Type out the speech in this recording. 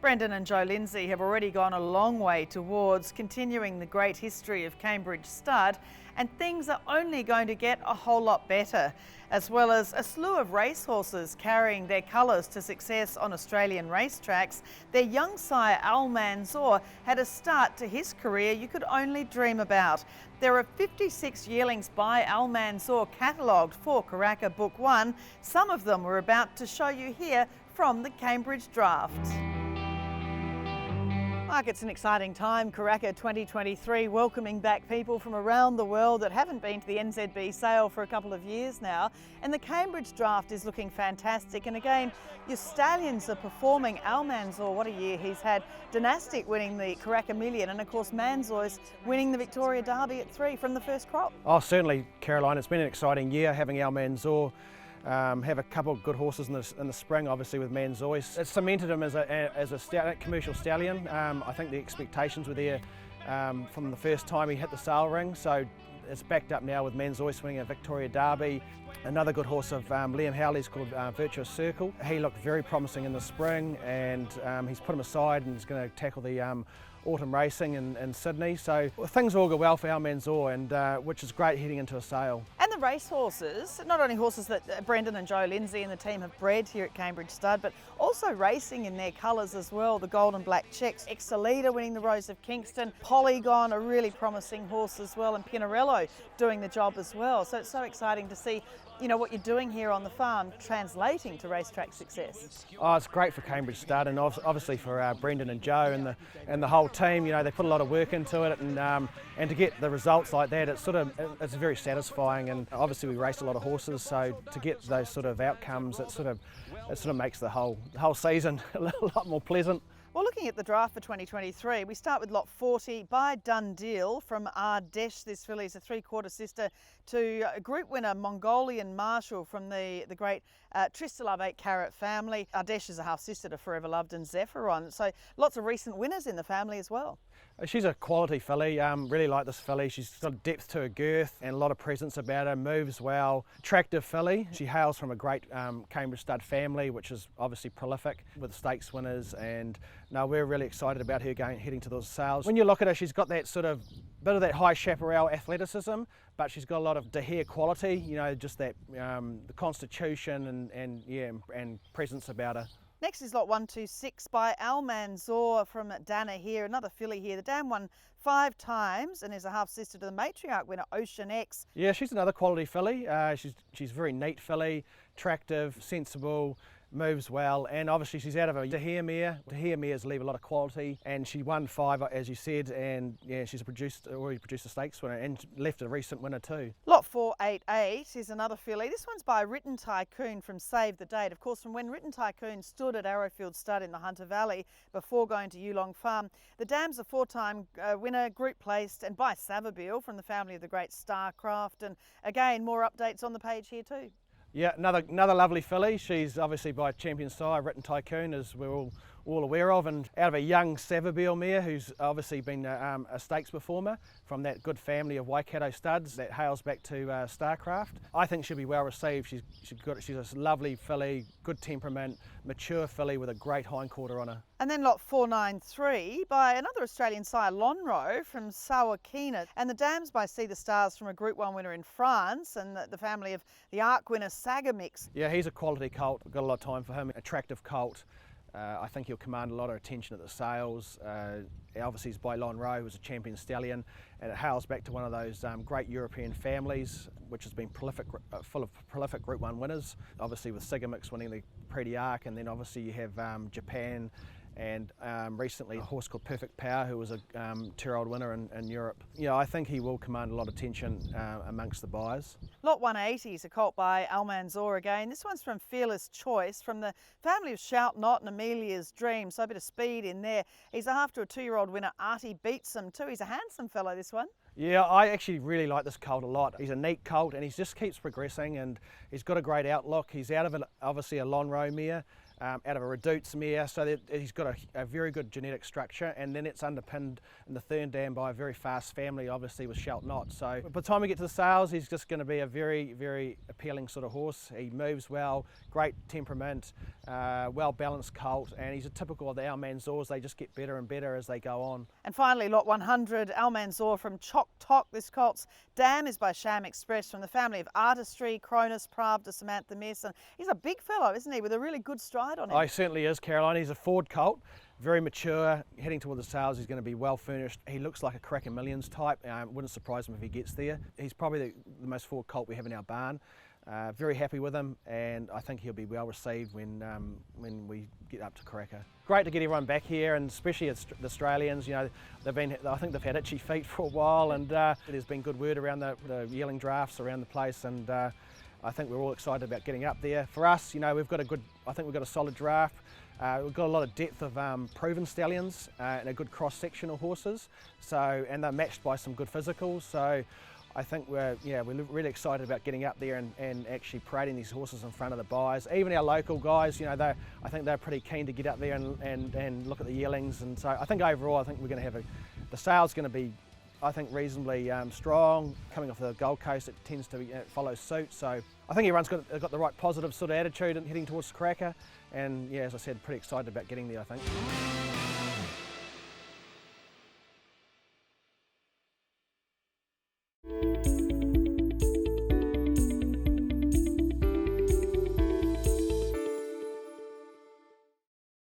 Brendan and Joe Lindsay have already gone a long way towards continuing the great history of Cambridge stud, and things are only going to get a whole lot better, as well as a slew of racehorses carrying their colours to success on Australian racetracks. Their young sire Al Manzo had a start to his career you could only dream about. There are 56 yearlings by Al Manzo catalogued for Karaka Book 1. Some of them we're about to show you here from the Cambridge Draft. Mark, it's an exciting time, Karaka 2023, welcoming back people from around the world that haven't been to the NZB Sale for a couple of years now. And the Cambridge Draft is looking fantastic. And again, your stallions are performing. Al Manzo, what a year he's had. Dynastic winning the Karaka Million, and of course Manzo's winning the Victoria Derby at 3 from the first crop. Oh, certainly, Caroline. It's been an exciting year having Al Manzo. Have a couple of good horses in the spring, obviously with Manzo. It's cemented him as a commercial stallion. I think the expectations were there from the first time he hit the sale ring, so it's backed up now with Manzo winning a Victoria Derby. Another good horse of Liam Howley's called Virtuous Circle. He looked very promising in the spring, and he's put him aside and he's going to tackle the autumn racing in Sydney. So things all go well for Al Manzo, and which is great heading into a sale. And the race horses, not only horses that Brendan and Joe Lindsay and the team have bred here at Cambridge Stud, but also racing in their colours as well. The gold and black checks, Excelida winning the Rose of Kingston, Polygon, a really promising horse as well, and Pinarello doing the job as well. So it's so exciting to see, you know, what you're doing here on the farm translating to racetrack success. Oh, it's great for Cambridge Stud, and obviously for Brendan and Joe and the whole team. You know, they put a lot of work into it, and to get the results like that, it's very satisfying. And obviously we race a lot of horses, so to get those sort of outcomes, it sort of makes the whole season a lot more pleasant. Well, looking at the draft for 2023, we start with lot 40 by Dundeel from Ardèche. This filly is a 3/4 sister to a group winner, Mongolian Marshal, from the great Tristalove 8 Carat family. Ardèche is a half sister to Forever Loved and Zephyron, so lots of recent winners in the family as well. She's a quality filly, really like this filly. She's got depth to her girth and a lot of presence about her, moves well. Attractive filly. She hails from a great Cambridge Stud family, which is obviously prolific with stakes winners, and no, we're really excited about her heading to those sales. When you look at her, she's got that sort of bit of that high chaparral athleticism, but she's got a lot of de hair quality, you know, just that the constitution and presence about her. Next is lot 126 by Al Manzo from Dana here, another filly here. The dam won 5 times and is a half sister to the matriarch winner Ocean X. Yeah, she's another quality filly. She's very neat filly, attractive, sensible, moves well, and obviously she's out of a de hair mare. De hair mares leave a lot of quality, and she won 5, as you said, and yeah, she's already produced a stakes winner and left a recent winner too. Lot 488 is another filly. This one's by Written Tycoon from Save the Date. Of course, from when Written Tycoon stood at Arrowfield Stud in the Hunter Valley before going to Yearling Farm. The dam's a 4-time winner, group placed, and by Savabeel from the family of the great Starcraft. And again, more updates on the page here too. Yeah, another lovely filly. She's obviously by champion sire, Written Tycoon, as we're all aware of, and out of a young Savabeel mare who's obviously been a stakes performer from that good family of Waikato studs that hails back to Starcraft. I think she'll be well received. She's a lovely filly, good temperament, mature filly with a great hindquarter on her. And then lot 493 by another Australian sire, Lonro from Sawakina. And the dam's by See the Stars from a Group 1 winner in France, and the family of the Arc winner Sagamix. Yeah, he's a quality colt. We've got a lot of time for him. Attractive colt. I think he'll command a lot of attention at the sales. Obviously he's by Lonro, who's a champion stallion, and it hails back to one of those great European families, which has been full of prolific Group 1 winners. Obviously with Sagamix winning the Prix d'Arc, and then obviously you have Japan, and recently a horse called Perfect Power, who was a 2-year-old winner in Europe. Yeah, I think he will command a lot of attention amongst the buyers. Lot 180 is a colt by Al Manzo again. This one's from Fearless Choice, from the family of Shout Not and Amelia's Dream, so a bit of speed in there. He's a half to a 2-year-old winner, Artie Beats him too. He's a handsome fellow, this one. Yeah, I actually really like this colt a lot. He's a neat colt, and he just keeps progressing, and he's got a great outlook. He's out of obviously a Lonro mare. out of a Redoute's mare, so that he's got a very good genetic structure, and then it's underpinned in the third dam by a very fast family, obviously with Shelt Knot. So by the time we get to the sales, he's just going to be a very, very appealing sort of horse. He moves well, great temperament, well balanced colt, and he's a typical of the Al Manzors. They just get better and better as they go on. And finally, lot 100, Al Manzor from Chok Tok. This colt's dam is by Sham Express from the family of Artistry, Cronus, Pravda, Samantha Mason. He's a big fellow, isn't he, with a really good stride on him? Oh, he certainly is, Caroline. He's a Ford colt, very mature, heading toward the sales. He's going to be well furnished. He looks like a Karaka Millions type. Wouldn't surprise him if he gets there. He's probably the most Ford colt we have in our barn. Very happy with him, and I think he'll be well received when we get up to Karaka. Great to get everyone back here, and especially the Australians. You know, I think they've had itchy feet for a while, and there's been good word around the yearling drafts around the place, and I think we're all excited about getting up there. For us, you know, I think we've got a solid draft. We've got a lot of depth of proven stallions and a good cross-section of horses. So, and they're matched by some good physicals. So, I think we're really excited about getting up there and actually parading these horses in front of the buyers. Even our local guys, you know, I think they're pretty keen to get up there and look at the yearlings. And so, I think overall, I think we're going to have the sale's going to be, I think, reasonably strong. Coming off the Gold Coast, it tends to follow suit. So I think everyone's got the right positive sort of attitude and heading towards Karaka. And yeah, as I said, pretty excited about getting there, I think.